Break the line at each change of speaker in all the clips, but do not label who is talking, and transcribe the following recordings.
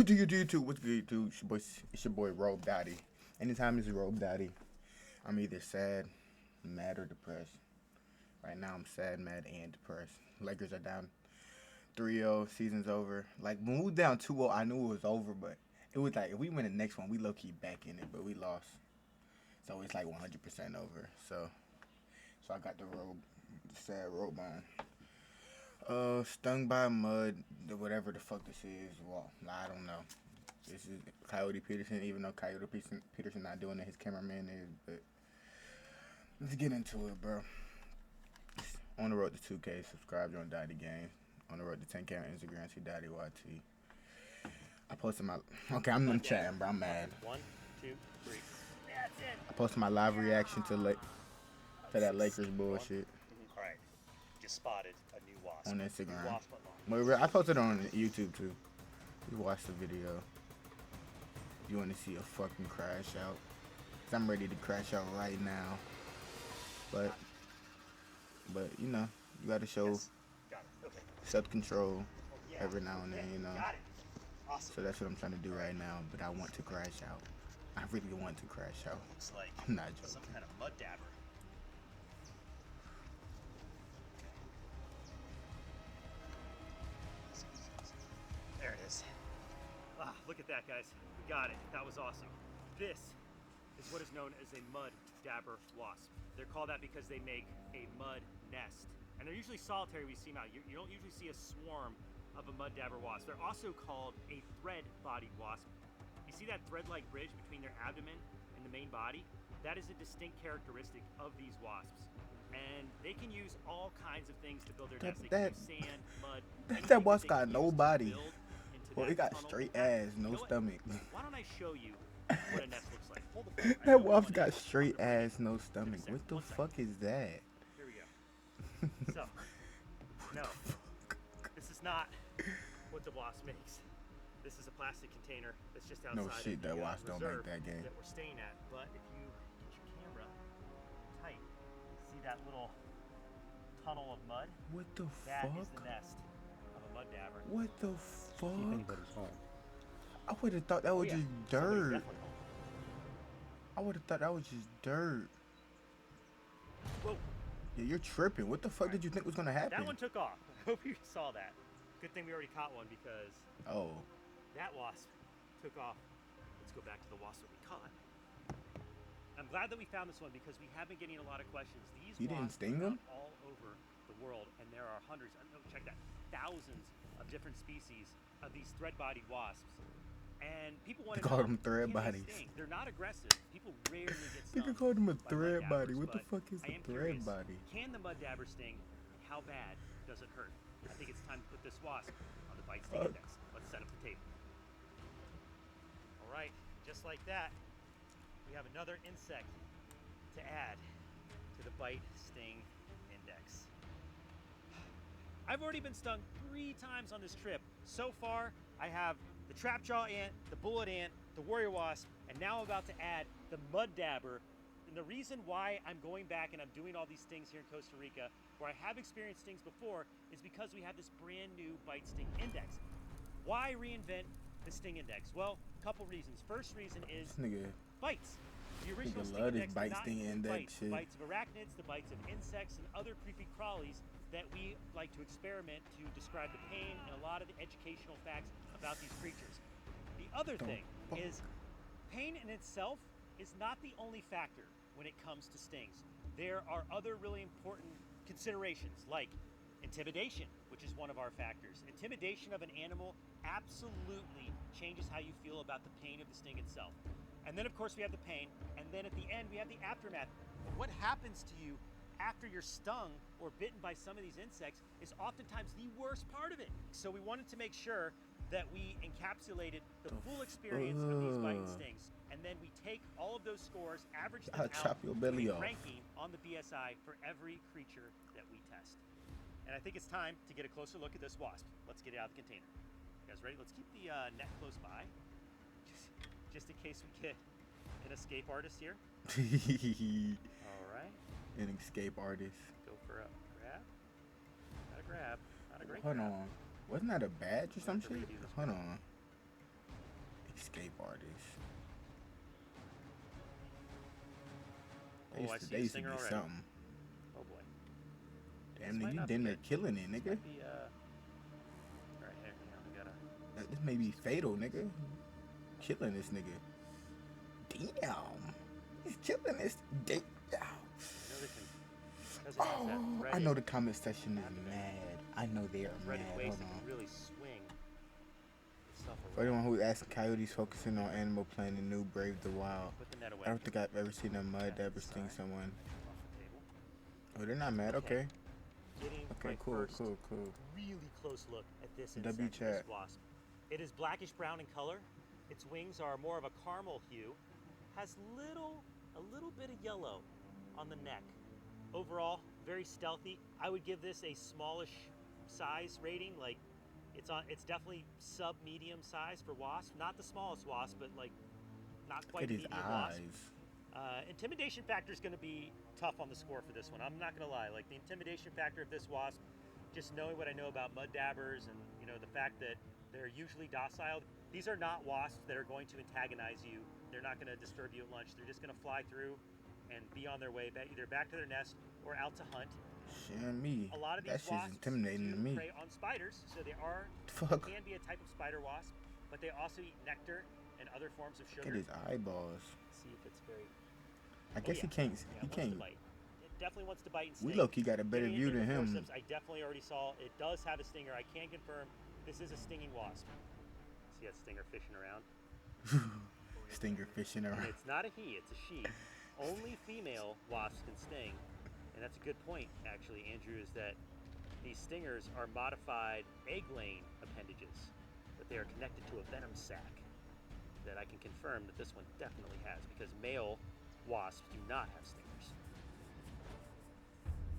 YouTube. What's good, YouTube? It's your boy Robe Dotty. Anytime it's Robe Dotty, I'm either sad, mad, or depressed. Right now, I'm sad, mad, and depressed. Lakers are down 3-0. Season's over. Like, when we were down 2-0, I knew it was over, but it was like, if we win the next one, we low-key back in it, but we lost. So it's like 100% over. So I got the robe, the sad robe on. Stung by mud, whatever the fuck this is. Well, I don't know. This is Coyote Peterson, even though Peterson not doing it, his cameraman is. But let's get into it, bro. On the road to 2K, subscribe, join Dotty Games. On the road to 10K on Instagram, see Dotty YT. I posted my. Okay, I'm chatting, bro. I'm mad.
1, 2, 3. That's it.
I posted my live reaction to that Lakers bullshit.
All right. Just spotted a new wasp.
On Instagram.
New wasp unlocked.
Well, I posted it on YouTube too. You watch the video. You want to see a fucking crash out? 'Cause I'm ready to crash out right now. But you know, you gotta show
Yes. Got it. Okay.
self-control
Yeah.
every now and then, you know.
Got it. Awesome.
So that's what I'm trying to do right now. But I want to crash out. I really want to crash out.
Looks like
I'm not
some
joking.
kind of mud dabber. There it is. Ah, look at that, guys. We got it. That was awesome. This is what is known as a mud dabber wasp. They're called that because they make a mud nest. And they're usually solitary when you see them out. You don't usually see a swarm of a mud dabber wasp. They're also called a thread-bodied wasp. You see that thread-like bridge between their abdomen and the main body? That is a distinct characteristic of these wasps. And they can use all kinds of things to build their nests. They can use sand, mud.
That wasp got no body. Well, it got
tunnel.
straight ass, no
You know what?
stomach.
Why don't I show you what a nest looks like? Hold the phone.
That wasp got straight ass, no stomach. What the fuck is that?
Here we go. So, no, this is not what the wasp makes. This is a plastic container that's just outside.
No shit,
of the,
that wasp don't make
reserve
that game.
that we're staying at. But if you get your camera tight, see that little tunnel of mud?
What the
That is
fuck?
the nest of a mud dabber.
What the
If
fuck?
anybody's home.
I would have thought that was
yeah,
just
somebody's
dirt.
definitely home.
I would have thought that was just dirt.
Whoa.
Yeah, you're tripping. What the fuck did you think was gonna happen?
That one took off. I hope you saw that. Good thing we already caught one because
Oh,
that wasp took off. Let's go back to the wasp that we caught. I'm glad that we found this one because we have been getting a lot of questions. These
You didn't
wasps
sting
are
them?
all over the world, and there are hundreds. No, check that. Thousands of different species of these thread-bodied wasps. And people want
They
to
call
know,
them thread
can they
bodies.
sting? They're not aggressive. People rarely get
you
stung.
can call them a
by mud
thread body.
dabbers,
What the
but
fuck is
I
a
am
thread
curious,
body?
Can the mud dabber sting? And how bad does it hurt? I think it's time to put this wasp on the bite sting
Fuck.
index. Let's set up the table. All right, just like that, we have another insect to add to the bite sting index. I've already been stung 3 times on this trip. So far, I have the trapjaw ant, the bullet ant, the warrior wasp, and now I'm about to add the mud dabber. And the reason why I'm going back and I'm doing all these stings here in Costa Rica, where I have experienced stings before, is because we have this brand new bite sting index. Why reinvent the sting index? Well, a couple reasons. First reason is
This nigga,
bites. The original
Nigga
sting
love this
index
bite
did not
sting
include
index
bites.
shit.
The bites of arachnids, the bites of insects, and other creepy crawlies that we like to experiment to describe the pain and a lot of the educational facts about these creatures. The other thing is pain in itself is not the only factor when it comes to stings. There are other really important considerations like intimidation, which is one of our factors. Intimidation of an animal absolutely changes how you feel about the pain of the sting itself. And then of course we have the pain, and then at the end we have the aftermath. What happens to you after you're stung or bitten by some of these insects is oftentimes the worst part of it. So we wanted to make sure that we encapsulated the full experience of these bite and stings. And then we take all of those scores, average them
I'll
out,
chop your belly
to a
off.
ranking on the BSI for every creature that we test. And I think it's time to get a closer look at this wasp. Let's get it out of the container. You guys ready? Let's keep the net close by, just in case we get an escape artist here. All right.
An escape artist.
Go for a grab. Not a grab. Not a great
Hold
grab.
on. Wasn't that a badge or some shit? Hold on. escape artist.
Oh, I see
They
a
used to
stinger
be
already.
something.
Oh boy.
Damn,
might
nigga, you
not be
damn near
good.
killing it,
This
nigga.
might be, all right, hang on, we gotta.
This may be fatal, nigga. Killing this nigga. Damn. He's killing this. Damn.
I know they can. Because it has that
Oh, I
threaded
know the comment section is
abdomen,
mad. I know they are mad.
threaded
Hold
waist that
on.
can really swing itself
For
around.
anyone who's asking, Coyote's focusing on Animal Planet and new Brave the Wild.
Put the net away.
I don't think I've ever seen a mud
Back to
dabber
the
sting
side,
someone.
off the table.
Oh, they're not mad. Okay.
Getting
Okay,
my
cool,
first
cool.
really close look at this
W
insect, this
chat.
wasp. It is blackish brown in color. Its wings are more of a caramel hue. Has a little bit of yellow on the neck. Overall, very stealthy. I would give this a smallish size rating. Like, it's definitely sub-medium size for wasp. Not the smallest wasp, but like not
Look
quite
at
a
his
medium wasp.
eyes.
Intimidation factor is going to be tough on the score for this one. I'm not going to lie. Like, the intimidation factor of this wasp, just knowing what I know about mud dabbers and, you know, the fact that they're usually docile. These are not wasps that are going to antagonize you. They're not going to disturb you at lunch. They're just going to fly through and be on their way either back to their nest or out to hunt.
Shit, me.
A lot of
That
these
shit's
wasps
intimidating to
do
me.
prey on spiders, so they
Fuck.
can be a type of spider wasp, but they also eat nectar and other forms of
Look
sugar.
at his eyeballs.
See if it's very.
I guess he can't.
Yeah,
He
it wants
can't.
to bite. It definitely wants to bite and sting.
We low-key got a better
Getting
view
into
than
the
him.
forceps, I definitely already saw it does have a stinger. I can confirm this is a stinging wasp. See that stinger fishing around?
Stinger fishing
And
around.
it's not a he, it's a she. Only female wasps can sting. And that's a good point, actually, Andrew, is that these stingers are modified egg-laying appendages, but they are connected to a venom sac that I can confirm that this one definitely has, because male wasps do not have stingers.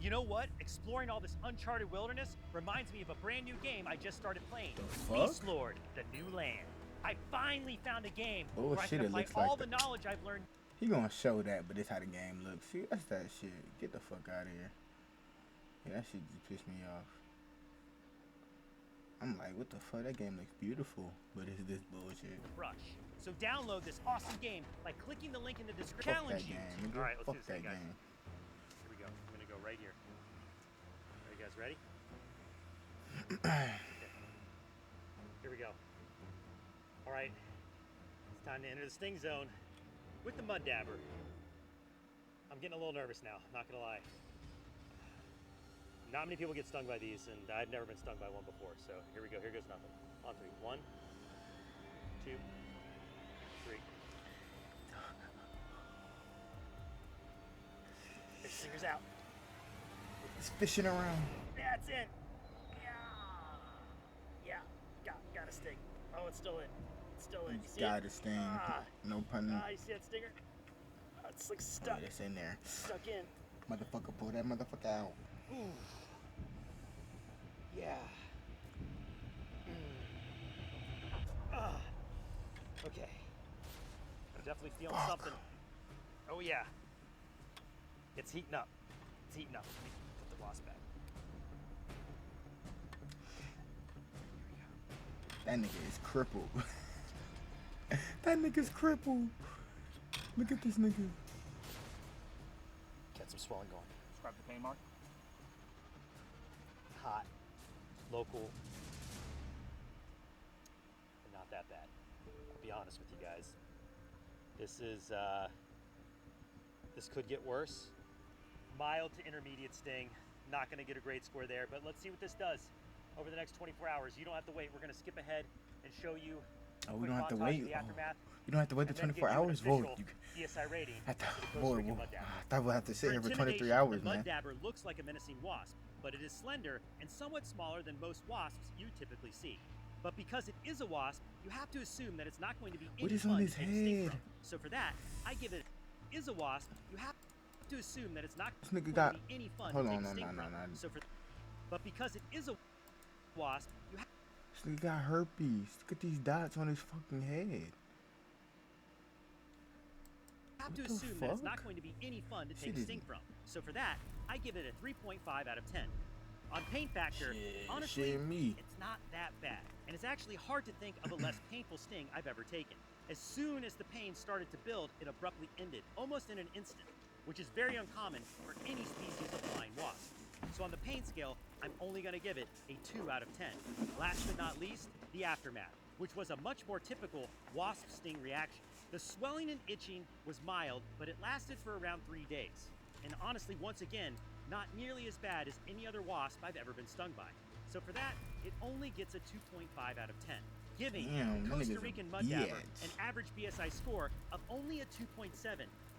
You know what? Exploring all this uncharted wilderness reminds me of a brand new game I just started playing.
The fuck?
Beast Lord, The New Land. I finally found a game
Oh,
where I
shit,
can
it
apply
looks like
all
the-
the knowledge I've learned.
He gonna show that, but this how the game looks. See, that's that shit. Get the fuck out of here. Yeah, that shit just pissed me off. I'm like, what the fuck? That game looks beautiful, but it's this bullshit.
Brush. So download this awesome game by clicking the link in the description.
Fuck that
Challenge you.
game, nigga.
All right, let's
Fuck
do this
that
thing, guys.
game.
Here we go. I'm gonna go right here. Are you guys ready? Here we go. All right. It's time to enter the sting zone with the mud dabber. I'm getting a little nervous now. I'm not gonna lie. Not many people get stung by these, and I've never been stung by one before. So here we go. Here goes nothing. On three. 1, 2, 3. There's stingers out.
It's fishing around.
That's it. Yeah. Got a sting. Oh, it's still in. It's still in. You see
Got
it?
a sting.
Ah.
No pun.
You see that stinger? It's like
Oh,
stuck.
it's in there.
Stuck in.
Motherfucker, pull that motherfucker out.
Ooh. Yeah. Okay. I'm definitely feeling
Fuck.
something. Oh yeah. It's heating up. It's heating up. Let me put the wasp back.
That nigga is crippled. That nigga's crippled. Look at this nigga.
Get some swelling going.
Describe the pain mark.
Hot. Local. And not that bad. I'll be honest with you guys. This is, this could get worse. Mild to intermediate sting. Not gonna get a great score there, but let's see what this does over the next 24 hours. You don't have to wait. We're gonna skip ahead and show you
Oh,
a
we
quick
don't have to
montage
wait.
of the
Oh,
aftermath.
you don't have to wait the
and then
24
give you an
hours. Whoa,
official
you,
PSI rating
I thought,
for the Costa
whoa,
Rican
whoa.
mud dabber.
I thought we'd have to sit
For
here for
intimidation,
23 hours,
the mud
man.
dabber looks like a menacing wasp, but it is slender and somewhat smaller than most wasps you typically see. But because it is a wasp, you have to assume that it's not going to be
What
any
is
fun
on his
to take a sting
head?
from. So for that, I give it is a wasp. You have to assume that it's not
This
going
nigga
to
got.
be any fun
Hold
to take
on,
a
no,
sting
no, no,
from.
no.
So for but because it is a wasp, you
This nigga got herpes. Look at these dots on his fucking head.
have
What
to
the
assume that it's
fuck?
not going to be any fun to
Shit
take a
is-
sting from. So for that, I give it a 3.5 out of 10. On pain factor,
Shit,
honestly,
shit me.
it's not that bad, and it's actually hard to think of a less painful sting I've ever taken. As soon as the pain started to build, it abruptly ended, almost in an instant, which is very uncommon for any species of flying wasp. So on the pain scale, I'm only going to give it a 2 out of 10. Last but not least, the aftermath, which was a much more typical wasp sting reaction. The swelling and itching was mild, but it lasted for around 3 days. And honestly, once again, not nearly as bad as any other wasp I've ever been stung by. So for that, it only gets a 2.5 out of 10, giving the Costa Rican mud dabber an average BSI score of only a 2.7,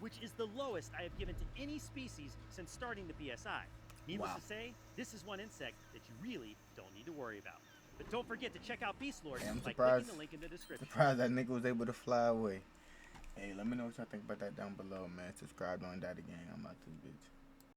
which is the lowest I have given to any species since starting the BSI. Needless to say, this is one insect that you really don't need to worry about. But don't forget to check out Beast Lord by clicking the link in the description.
Surprised that nigga was able to fly away. Hey, let me know what y'all think about that down below, man. Subscribe on that again. I'm out this bitch.